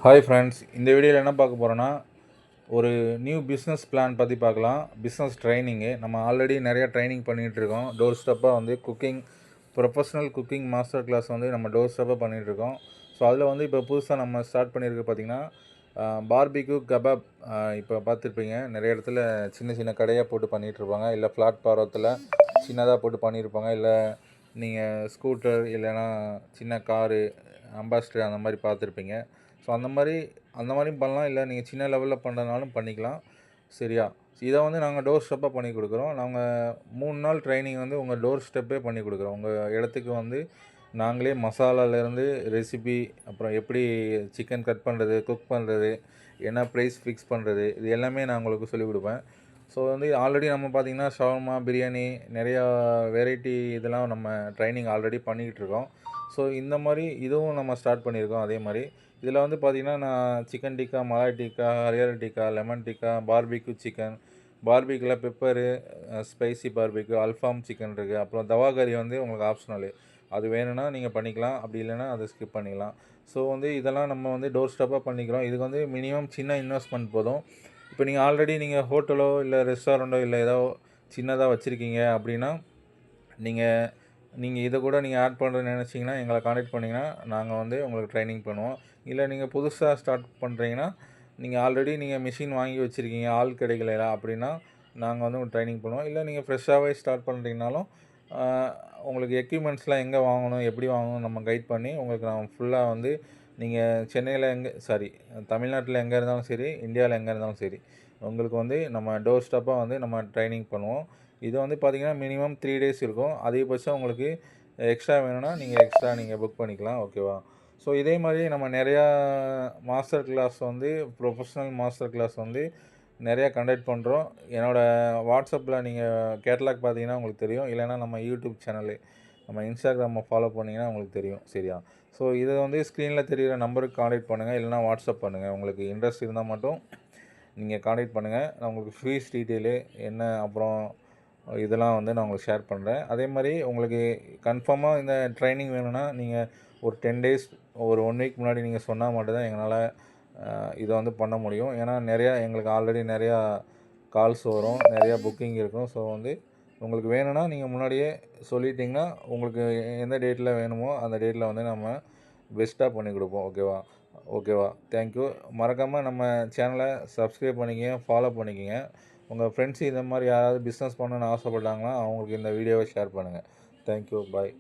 Hi friends, இந்த வீடியோவில் என்ன பார்க்க போகிறோன்னா, ஒரு நியூ பிஸ்னஸ் பிளான் பற்றி பார்க்கலாம். பிஸ்னஸ் ட்ரைனிங்கு நம்ம ஆல்ரெடி நிறையா ட்ரைனிங் பண்ணிகிட்ருக்கோம். டோர் ஸ்டெப்பாக வந்து ப்ரொஃபஷ்னல் குக்கிங் மாஸ்டர் கிளாஸ் வந்து நம்ம டோர் ஸ்டெப்பாக பண்ணிகிட்ருக்கோம். ஸோ அதில் வந்து இப்போ புதுசாக நம்ம ஸ்டார்ட் பண்ணியிருக்கு பார்த்திங்கன்னா, பார்பிக்யூ கபாப். இப்போ பார்த்துருப்பீங்க, நிறைய இடத்துல சின்ன சின்ன கடையாக போட்டு பண்ணிகிட்ருப்பாங்க, இல்லை பிளாட்பாரத்தில் சின்னதாக போட்டு பண்ணியிருப்பாங்க, இல்லை நீங்கள் ஸ்கூட்டர் இல்லைன்னா சின்ன காரு அம்பாஸ்டர் அந்த மாதிரி பார்த்துருப்பீங்க. ஸோ அந்த மாதிரி பண்ணலாம், இல்லை நீங்கள் சின்ன லெவலில் பண்ணுறதுனாலும் பண்ணிக்கலாம். சரியா? இதை வந்து நாங்கள் டோர் ஸ்டெப்பாக பண்ணி கொடுக்குறோம். நாங்கள் 3 நாள் ட்ரைனிங் வந்து உங்கள் டோர் ஸ்டெப்பே பண்ணி கொடுக்குறோம். உங்கள் இடத்துக்கு வந்து நாங்களே மசாலாலேருந்து ரெசிபி, அப்புறம் எப்படி சிக்கன் கட் பண்ணுறது, குக் பண்ணுறது, என்ன ப்ரைஸ் ஃபிக்ஸ் பண்ணுறது, இது எல்லாமே நான் உங்களுக்கு சொல்லிக் கொடுப்பேன். ஸோ வந்து ஆல்ரெடி நம்ம பார்த்திங்கன்னா ஷவர்மா, பிரியாணி, நிறையா வெரைட்டி இதெல்லாம் நம்ம ட்ரைனிங் ஆல்ரெடி பண்ணிக்கிட்டு இருக்கோம். ஸோ இந்த மாதிரி இதுவும் நம்ம ஸ்டார்ட் பண்ணியிருக்கோம். அதே மாதிரி இதில் வந்து பார்த்திங்கன்னா, நான் chicken tikka, malai tikka, hariyali tikka, lemon tikka, barbecue chicken, பார்பிக்யூவில் பெப்பரு, ஸ்பைசி பார்பிக்யூ, அல்ஃபாம் சிக்கன் இருக்குது. அப்புறம் தவா கறி வந்து உங்களுக்கு ஆப்ஷனலு, அது வேணும்னா நீங்கள் பண்ணிக்கலாம், அப்படி இல்லைன்னா அதை ஸ்கிப் பண்ணிக்கலாம். ஸோ வந்து இதெல்லாம் நம்ம வந்து டோர் ஸ்டெப்பாக பண்ணிக்கிறோம். இதுக்கு வந்து மினிமம் சின்ன இன்வெஸ்ட்மெண்ட் போதும். இப்போ நீங்கள் ஆல்ரெடி நீங்கள் ஹோட்டலோ இல்லை ரெஸ்டாரண்ட்டோ இல்லை ஏதோ சின்னதாக வச்சுருக்கீங்க அப்படின்னா, நீங்கள் இதை கூட நீங்கள் ஆட் பண்ணுறதுன்னு நினச்சிங்கன்னா எங்களை காண்டாக்ட் பண்ணிங்கன்னா நாங்கள் வந்து உங்களுக்கு ட்ரைனிங் பண்ணுவோம். இல்லை நீங்கள் புதுசாக ஸ்டார்ட் பண்ணுறீங்கன்னா, நீங்கள் ஆல்ரெடி மிஷின் வாங்கி வச்சுருக்கீங்க, ஆள் கிடைக்கல அப்படின்னா நாங்கள் வந்து உங்களுக்கு ட்ரைனிங் பண்ணுவோம். இல்லை நீங்கள் ஃப்ரெஷ்ஷாகவே ஸ்டார்ட் பண்ணுறீங்கனாலும் உங்களுக்கு எக்யூப்மெண்ட்ஸ்லாம் எங்கே வாங்கணும், எப்படி வாங்கணும் நம்ம கைட் பண்ணி உங்களுக்கு நான் ஃபுல்லாக வந்து நீங்கள் சென்னையில் தமிழ்நாட்டில் எங்கே இருந்தாலும் சரி, இந்தியாவில் எங்கே இருந்தாலும் சரி, உங்களுக்கு வந்து நம்ம டோர் ஸ்டெப்பாக வந்து நம்ம ட்ரைனிங் பண்ணுவோம். இது வந்து பார்த்திங்கன்னா மினிமம் 3 டேஸ் இருக்கும். அதிகபட்சம் உங்களுக்கு எக்ஸ்ட்ரா வேணும்னா நீங்கள் புக் பண்ணிக்கலாம். ஓகேவா? ஸோ இதே மாதிரி நம்ம நிறையா மாஸ்டர் கிளாஸ் வந்து ப்ரொஃபஷ்னல் மாஸ்டர் கிளாஸ் வந்து நிறையா கண்டக்ட் பண்ணுறோம். என்னோடய வாட்ஸ்அப்பில் நீங்கள் கேட்டலாக் பார்த்தீங்கன்னா உங்களுக்கு தெரியும். இல்லைனா நம்ம யூடியூப் சேனலு, நம்ம இன்ஸ்டாகிராமை ஃபாலோ பண்ணிங்கன்னா உங்களுக்கு தெரியும். சரியா? ஸோ இதை வந்து ஸ்க்ரீனில் தெரிகிற நம்பருக்கு காண்டாக்ட் பண்ணுங்கள், இல்லைனா வாட்ஸ்அப் பண்ணுங்கள். உங்களுக்கு இன்ட்ரெஸ்ட் இருந்தால் மட்டும் நீங்கள் காண்டாக்ட் பண்ணுங்கள். நான் உங்களுக்கு ஃபீஸ் டீட்டெயிலு என்ன, அப்புறம் இதெல்லாம் வந்து நான் உங்களுக்கு ஷேர் பண்ணுறேன். அதே மாதிரி உங்களுக்கு கன்ஃபார்மாக இந்த ட்ரைனிங் வேணும்னா நீங்கள் ஒரு 10 டேஸ், ஒரு 1 வீக் முன்னாடி நீங்கள் சொன்னால் மட்டும்தான் எங்களால் இதை வந்து பண்ண முடியும். ஏன்னா எங்களுக்கு ஆல்ரெடி நிறையா கால்ஸ் வரும், நிறையா புக்கிங் இருக்கும். ஸோ வந்து உங்களுக்கு வேணும்னா நீங்கள் முன்னாடியே சொல்லிட்டிங்கன்னா உங்களுக்கு எந்த டேட்டில் வேணுமோ அந்த டேட்டில் வந்து நம்ம பெஸ்ட்டாக பண்ணி கொடுப்போம். ஓகேவா? தேங்க்யூ. மறக்காமல் நம்ம சேனலை சப்ஸ்கிரைப் பண்ணிக்கங்க, ஃபாலோ பண்ணிக்கங்க. உங்கள் ஃப்ரெண்ட்ஸு இந்த மாதிரி யாராவது பிஸ்னஸ் பண்ணணுன்னு ஆசைப்பட்டாங்கன்னா அவங்களுக்கு இந்த வீடியோவை ஷேர் பண்ணுங்கள். தேங்க்யூ. பாய்.